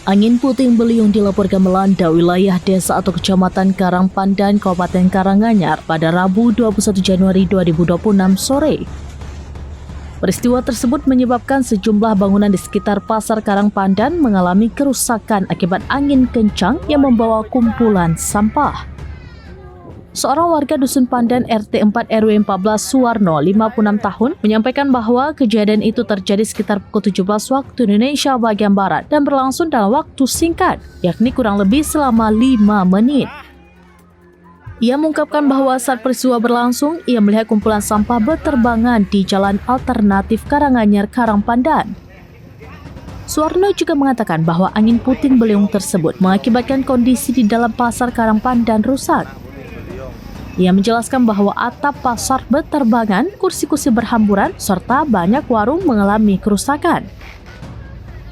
Angin puting beliung dilaporkan melanda wilayah desa atau kecamatan Karangpandan, Kabupaten Karanganyar pada Rabu 21 Januari 2026 sore. Peristiwa tersebut menyebabkan sejumlah bangunan di sekitar Pasar Karangpandan mengalami kerusakan akibat angin kencang yang membawa kumpulan sampah. Seorang warga Dusun Pandan RT 4 RW 14 Suwarno, 56 tahun, menyampaikan bahwa kejadian itu terjadi sekitar pukul 17 waktu Indonesia bagian Barat dan berlangsung dalam waktu singkat, yakni kurang lebih selama 5 menit. Ia mengungkapkan bahwa saat peristiwa berlangsung, ia melihat kumpulan sampah berterbangan di jalan alternatif Karanganyar Karangpandan. Suwarno juga mengatakan bahwa angin puting beliung tersebut mengakibatkan kondisi di dalam pasar Karangpandan rusak. Ia menjelaskan bahwa atap pasar berterbangan, kursi-kursi berhamburan, serta banyak warung mengalami kerusakan.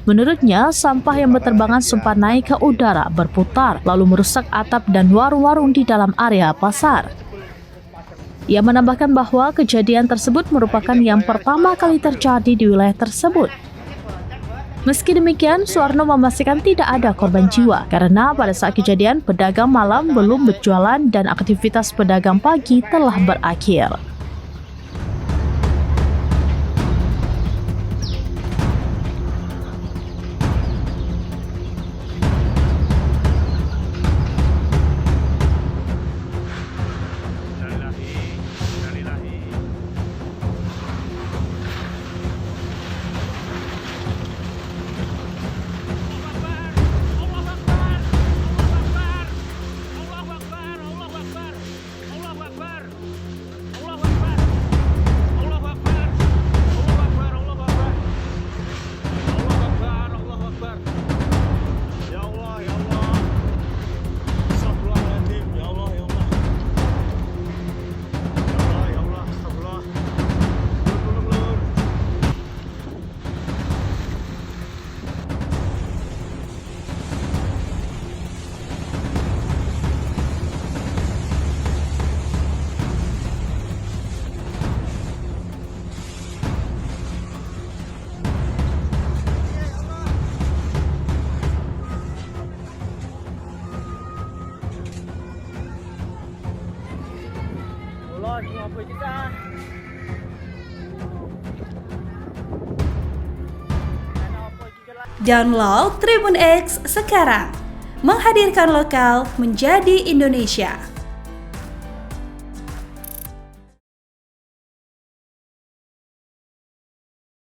Menurutnya, sampah yang berterbangan sempat naik ke udara, berputar, lalu merusak atap dan warung-warung di dalam area pasar. Ia menambahkan bahwa kejadian tersebut merupakan yang pertama kali terjadi di wilayah tersebut. Meski demikian, Suwarno memastikan tidak ada korban jiwa karena pada saat kejadian pedagang malam belum berjualan dan aktivitas pedagang pagi telah berakhir. Download Tribun X sekarang, menghadirkan lokal menjadi Indonesia.